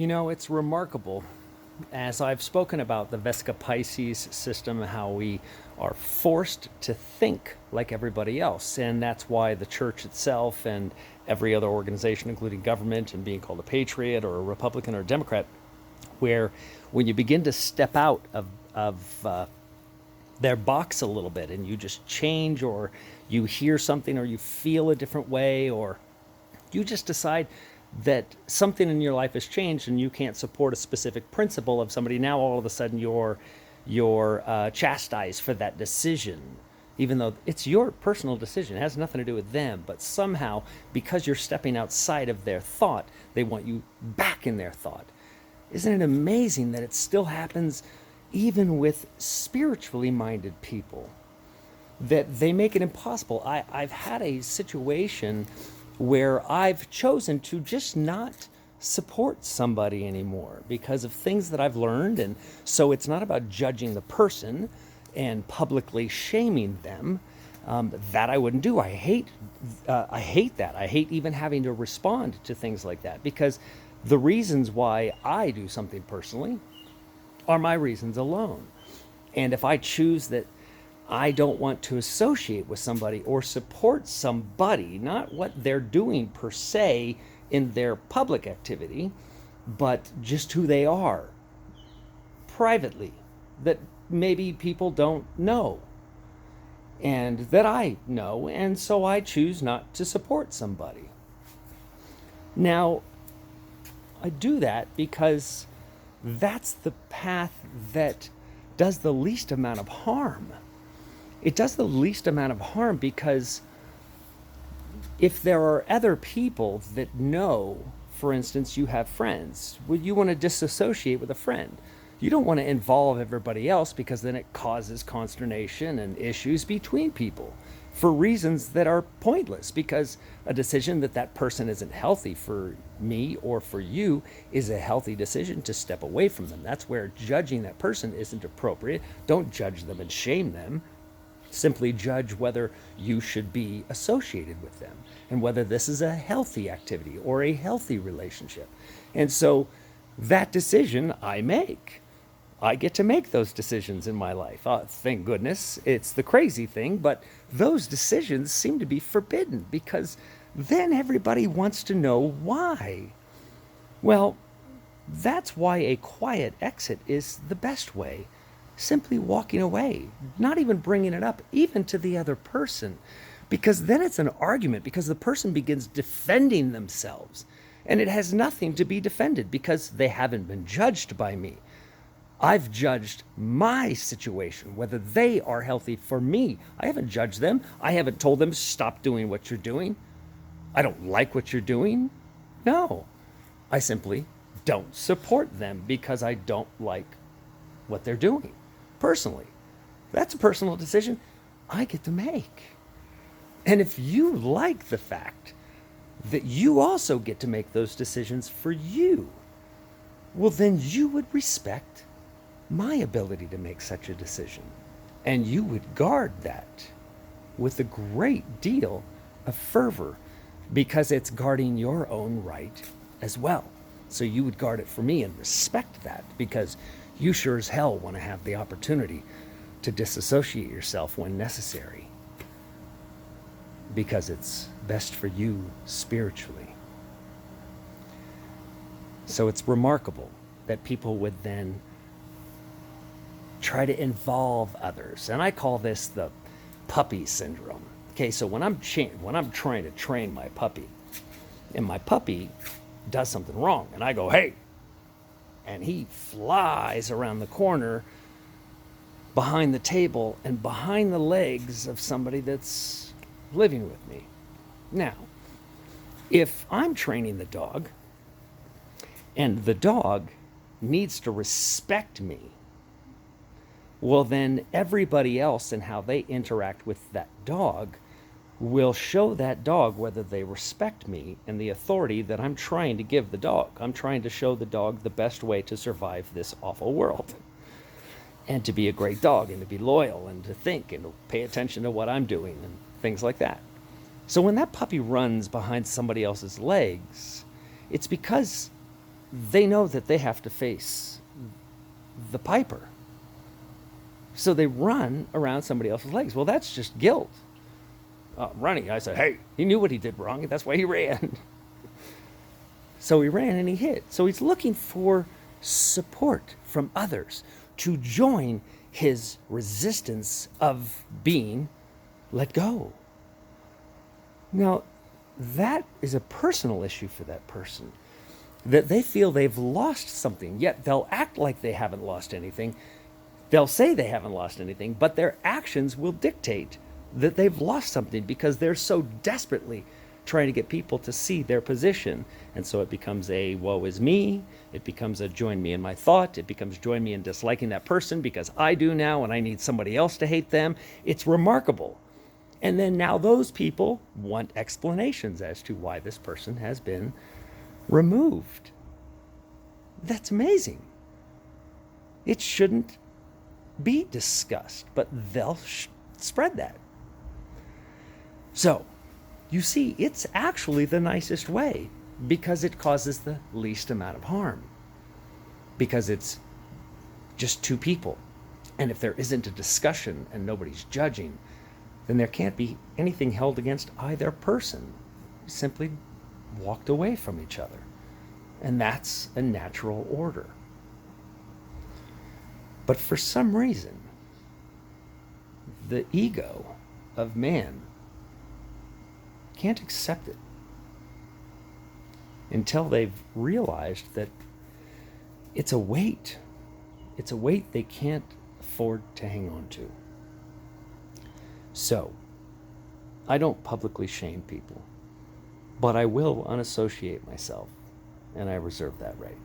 It's remarkable. As I've spoken about the Vesica Pisces system, how we are forced to think like everybody else. And that's why the church itself and every other organization, including government and being called a patriot or a Republican or a Democrat, where when you begin to step out of their box a little bit and you just change, or you hear something, or you feel a different way, or you just decide that something in your life has changed and you can't support a specific principle of somebody, now all of a sudden you're chastised for that decision, even though it's your personal decision. It has nothing to do with them, but somehow, because you're stepping outside of their thought, they want you back in their thought. Isn't it amazing that it still happens even with spiritually minded people, that they make it impossible? I've had a situation where I've chosen to just not support somebody anymore because of things that I've learned. And so it's not about judging the person and publicly shaming them. That I wouldn't do. I hate that. I hate even having to respond to things like that, because the reasons why I do something personally are my reasons alone. And if I choose that I don't want to associate with somebody or support somebody, not what they're doing per se in their public activity, but just who they are privately, that maybe people don't know and that I know, and so I choose not to support somebody. Now, I do that because that's the path that does the least amount of harm. It does the least amount of harm because if there are other people that know, for instance, you have friends, would you want to disassociate with a friend? You don't want to involve everybody else, because then it causes consternation and issues between people for reasons that are pointless, because a decision that person isn't healthy for me or for you is a healthy decision to step away from them. That's where judging that person isn't appropriate. Don't judge them and shame them. Simply judge whether you should be associated with them and whether this is a healthy activity or a healthy relationship. And so that decision I make. I get to make those decisions in my life. Thank goodness. It's the crazy thing, but those decisions seem to be forbidden, because then everybody wants to know why. Well, that's why a quiet exit is the best way. Simply walking away, not even bringing it up, even to the other person, because then it's an argument, because the person begins defending themselves, and it has nothing to be defended because they haven't been judged by me. I've judged my situation, whether they are healthy for me. I haven't judged them. I haven't told them, stop doing what you're doing. I don't like what you're doing. No, I simply don't support them because I don't like what they're doing. Personally, that's a personal decision I get to make. And if you like the fact that you also get to make those decisions for you, well, then you would respect my ability to make such a decision. And you would guard that with a great deal of fervor, because it's guarding your own right as well. So you would guard it for me and respect that, because you sure as hell want to have the opportunity to disassociate yourself when necessary, because it's best for you spiritually. So it's remarkable that people would then try to involve others. And I call this the puppy syndrome. Okay, so when I'm trying to train my puppy, and my puppy does something wrong, and I go, hey, and he flies around the corner behind the table and behind the legs of somebody that's living with me. Now, if I'm training the dog and the dog needs to respect me, well, then everybody else and how they interact with that dog will show that dog whether they respect me and the authority that I'm trying to give the dog. I'm trying to show the dog the best way to survive this awful world, and to be a great dog, and to be loyal, and to think, and to pay attention to what I'm doing, and things like that. So when that puppy runs behind somebody else's legs, it's because they know that they have to face the piper. So they run around somebody else's legs. Well, that's just guilt. Running, I said, hey, he knew what he did wrong, and that's why he ran. So he ran and he hit. So he's looking for support from others to join his resistance of being let go. Now, that is a personal issue for that person, that they feel they've lost something, yet they'll act like they haven't lost anything. They'll say they haven't lost anything, but their actions will dictate that they've lost something because they're so desperately trying to get people to see their position. And so it becomes a woe is me. It becomes a join me in my thought. It becomes join me in disliking that person because I do now and I need somebody else to hate them. It's remarkable. And then now those people want explanations as to why this person has been removed. That's amazing. It shouldn't be discussed, but they'll spread that. So, you see, it's actually the nicest way because it causes the least amount of harm. Because it's just two people. And if there isn't a discussion and nobody's judging, then there can't be anything held against either person. Simply walked away from each other. And that's a natural order. But for some reason, the ego of man can't accept it until they've realized that it's a weight. It's a weight they can't afford to hang on to. So, I don't publicly shame people, but I will unassociate myself, and I reserve that right.